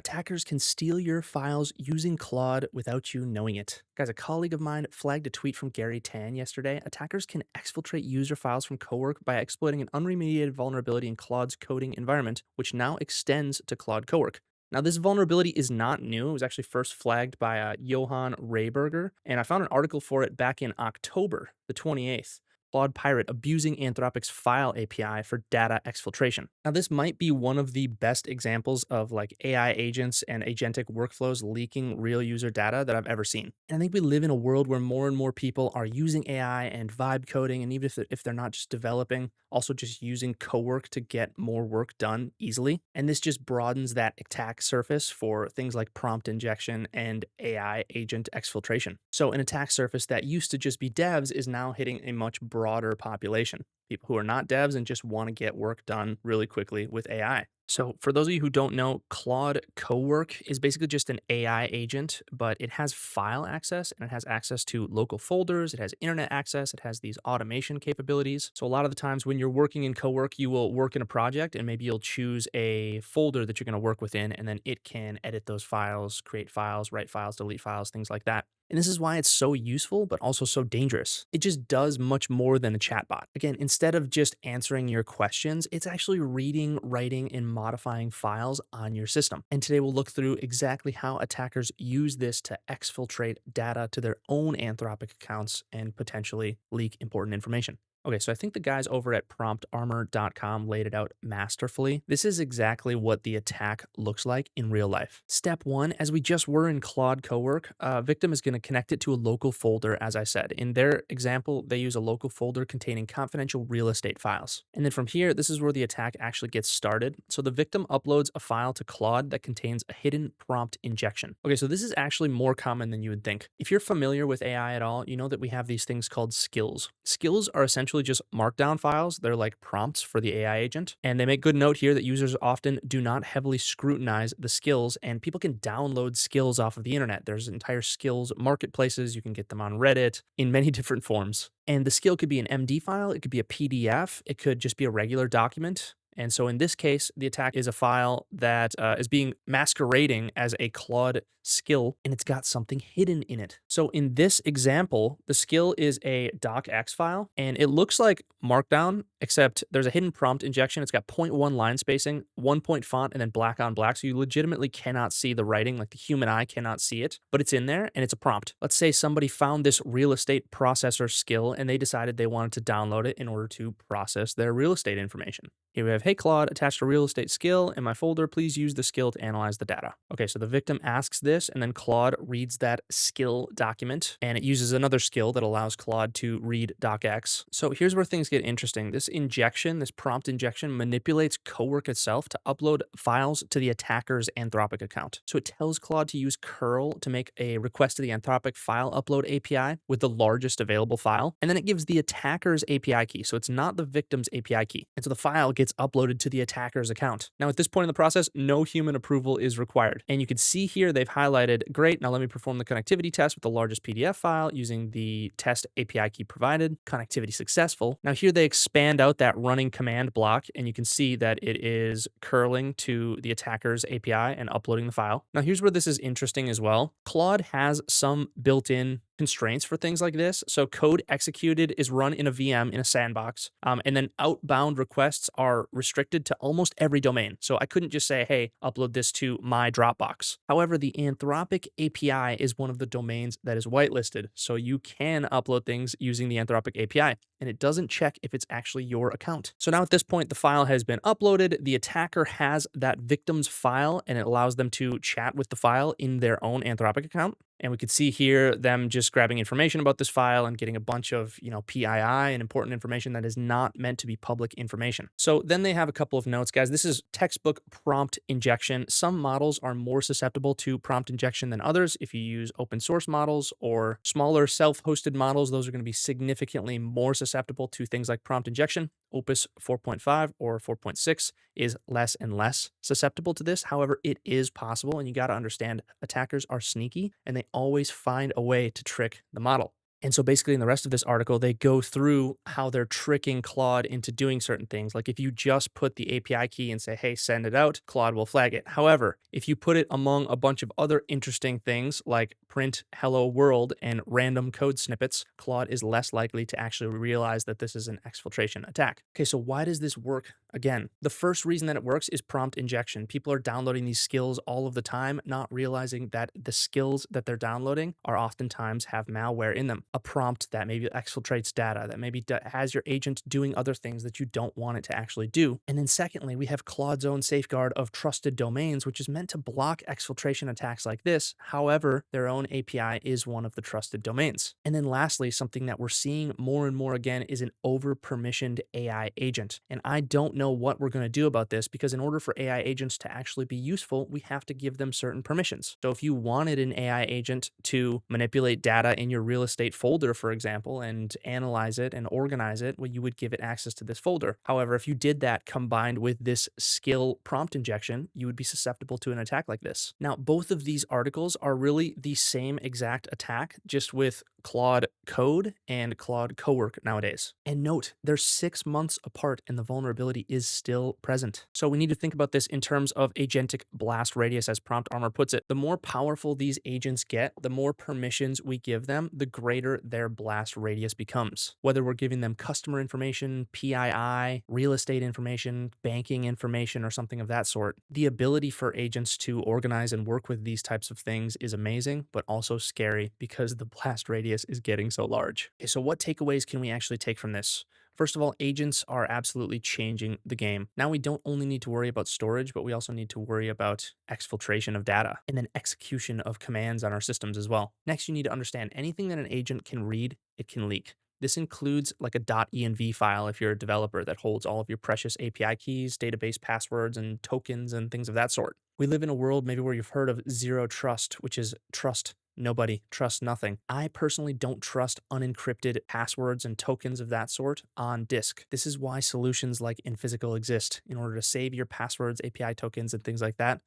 attackers can steal your files using Claude without you knowing it. Guys, a colleague of mine flagged a tweet from Gary Tan yesterday. Attackers can exfiltrate user files from Cowork by exploiting an unremediated vulnerability in Claude's coding environment, which now extends to Claude Cowork. Now, this vulnerability is not new. It was actually first flagged by Johan Rayberger, and I found an article for it back in October the 28th. Claude Pirate abusing Anthropic's file API for data exfiltration. Now, this might be one of the best examples of like AI agents and agentic workflows leaking real user data that I've ever seen. And I think we live in a world where more and more people are using AI and vibe coding, and even if they're not just developing, also just using Cowork to get more work done easily. And this just broadens that attack surface for things like prompt injection and AI agent exfiltration. So an attack surface that used to just be devs is now hitting a much broader population, people who are not devs and just want to get work done really quickly with AI. So for those of you who don't know, Claude Cowork is basically just an AI agent, but it has file access and it has access to local folders. It has internet access. It has these automation capabilities. So a lot of the times when you're working in Cowork, you will work in a project and maybe you'll choose a folder that you're going to work within, and then it can edit those files, create files, write files, delete files, things like that. And this is why it's so useful, but also so dangerous. It just does much more than a chatbot. Again, instead of just answering your questions, it's actually reading, writing, and modifying files on your system. And today we'll look through exactly how attackers use this to exfiltrate data to their own Anthropic accounts and potentially leak important information. Okay, so I think the guys over at promptarmor.com laid it out masterfully. This is exactly what the attack looks like in real life. Step one, as we just were in Claude Cowork, a victim is going to connect it to a local folder, as I said. In their example, they use a local folder containing confidential real estate files. And then from here, this is where the attack actually gets started. So the victim uploads a file to Claude that contains a hidden prompt injection. Okay, so this is actually more common than you would think. If you're familiar with AI at all, you know that we have these things called skills. Skills are essentially just markdown files. They're like prompts for the AI agent. And they make good note here that users often do not heavily scrutinize the skills, and people can download skills off of the internet. There's entire skills marketplaces. You can get them on Reddit in many different forms. And the skill could be an MD file. It could be a PDF. It could just be a regular document. And so in this case, the attack is a file that is being masquerading as a Claude skill, and it's got something hidden in it. So in this example, the skill is a docx file, and it looks like Markdown, except there's a hidden prompt injection. It's got 0.1 line spacing, 1 point font, and then black on black. So you legitimately cannot see the writing, like the human eye cannot see it, but it's in there and it's a prompt. Let's say somebody found this real estate processor skill and they decided they wanted to download it in order to process their real estate information. Here we have, hey Claude, attached a real estate skill in my folder. Please use the skill to analyze the data. Okay, so the victim asks this, and then Claude reads that skill document, and it uses another skill that allows Claude to read docx. So here's where things get interesting. This injection, this prompt injection, manipulates Cowork itself to upload files to the attacker's Anthropic account. So it tells Claude to use curl to make a request to the Anthropic file upload API with the largest available file, and then it gives the attacker's API key. So it's not the victim's API key. And so the file gets uploaded to the attacker's account. Now, at this point in the process, no human approval is required. And you can see here they've highlighted, great, now let me perform the connectivity test with the largest PDF file using the test API key provided. Connectivity successful. Now here they expand out that running command block, and you can see that it is curling to the attacker's API and uploading the file. Now here's where this is interesting as well. Claude has some built-in constraints for things like this. So code executed is run in a VM in a sandbox, and then outbound requests are restricted to almost every domain. So I couldn't just say, hey, upload this to my Dropbox. However, the Anthropic API is one of the domains that is whitelisted. So you can upload things using the Anthropic API, and it doesn't check if it's actually your account. So now at this point, the file has been uploaded. The attacker has that victim's file, and it allows them to chat with the file in their own Anthropic account. And we could see here them just grabbing information about this file and getting a bunch of, PII and important information that is not meant to be public information. So then they have a couple of notes, guys. This is textbook prompt injection. Some models are more susceptible to prompt injection than others. If you use open source models or smaller self-hosted models, those are going to be significantly more susceptible to things like prompt injection. Opus 4.5 or 4.6 is less and less susceptible to this. However, it is possible, and you got to understand attackers are sneaky and they always find a way to trick the model. And so basically in the rest of this article, they go through how they're tricking Claude into doing certain things. Like if you just put the API key and say, hey, send it out, Claude will flag it. However, if you put it among a bunch of other interesting things like print hello world and random code snippets, Claude is less likely to actually realize that this is an exfiltration attack. Okay, so why does this work? Again, the first reason that it works is prompt injection. People are downloading these skills all of the time, not realizing that the skills that they're downloading are oftentimes have malware in them. A prompt that maybe exfiltrates data, that maybe has your agent doing other things that you don't want it to actually do. And then secondly, we have Claude's own safeguard of trusted domains, which is meant to block exfiltration attacks like this. However, their own API is one of the trusted domains. And then lastly, something that we're seeing more and more again is an over-permissioned AI agent. And I don't know what we're going to do about this because in order for AI agents to actually be useful, we have to give them certain permissions. So if you wanted an AI agent to manipulate data in your real estate folder, for example, and analyze it and organize it, well, you would give it access to this folder. However, if you did that combined with this skill prompt injection, you would be susceptible to an attack like this. Now, both of these articles are really the same exact attack, just with Claude Code and Claude Cowork nowadays. And note, they're 6 months apart and the vulnerability is still present. So we need to think about this in terms of agentic blast radius, as Prompt Armor puts it. The more powerful these agents get, the more permissions we give them, the greater their blast radius becomes. Whether we're giving them customer information, PII, real estate information, banking information, or something of that sort, the ability for agents to organize and work with these types of things is amazing, but also scary because the blast radius is getting so large. Okay, so what takeaways can we actually take from this? First of all, agents are absolutely changing the game. Now we don't only need to worry about storage, but we also need to worry about exfiltration of data and then execution of commands on our systems as well. Next, you need to understand anything that an agent can read, it can leak. This includes like a .env file if you're a developer that holds all of your precious API keys, database passwords, and tokens and things of that sort. We live in a world maybe where you've heard of zero trust, which is trust nobody, trust nothing. I personally don't trust unencrypted passwords and tokens of that sort on disk. This is why solutions like Infisical exist in order to save your passwords, API tokens, and things like that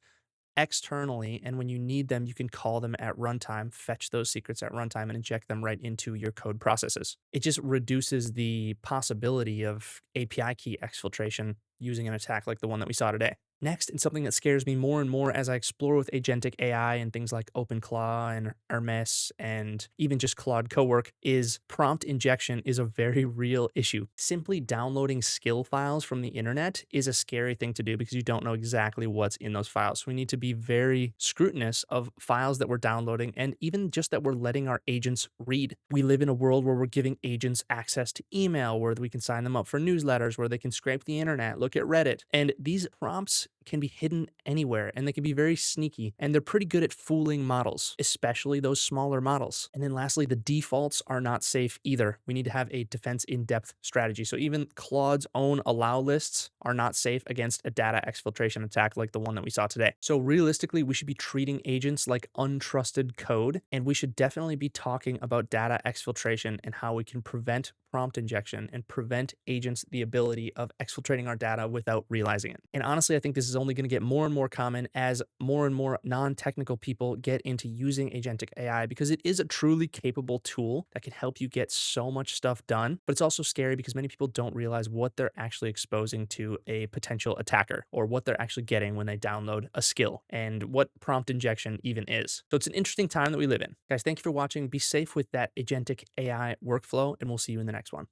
externally, and when you need them, you can call them at runtime, fetch those secrets at runtime, and inject them right into your code processes. It just reduces the possibility of API key exfiltration using an attack like the one that we saw today. Next, and something that scares me more and more as I explore with agentic AI and things like OpenClaw and Hermes and even just Claude Cowork, is prompt injection is a very real issue. Simply downloading skill files from the internet is a scary thing to do because you don't know exactly what's in those files. So we need to be very scrutinous of files that we're downloading and even just that we're letting our agents read. We live in a world where we're giving agents access to email, where we can sign them up for newsletters, where they can scrape the internet, look at Reddit. And these prompts can be hidden anywhere and they can be very sneaky and they're pretty good at fooling models, especially those smaller models. And then lastly, the defaults are not safe either. We need to have a defense in-depth strategy. So even Claude's own allow lists are not safe against a data exfiltration attack like the one that we saw today. So realistically, we should be treating agents like untrusted code, and we should definitely be talking about data exfiltration and how we can prevent prompt injection and prevent agents the ability of exfiltrating our data without realizing it. And honestly, I think this is only going to get more and more common as more and more non-technical people get into using agentic AI because it is a truly capable tool that can help you get so much stuff done. But it's also scary because many people don't realize what they're actually exposing to a potential attacker or what they're actually getting when they download a skill and what prompt injection even is. So it's an interesting time that we live in. Guys, thank you for watching. Be safe with that agentic AI workflow, and we'll see you in the next one.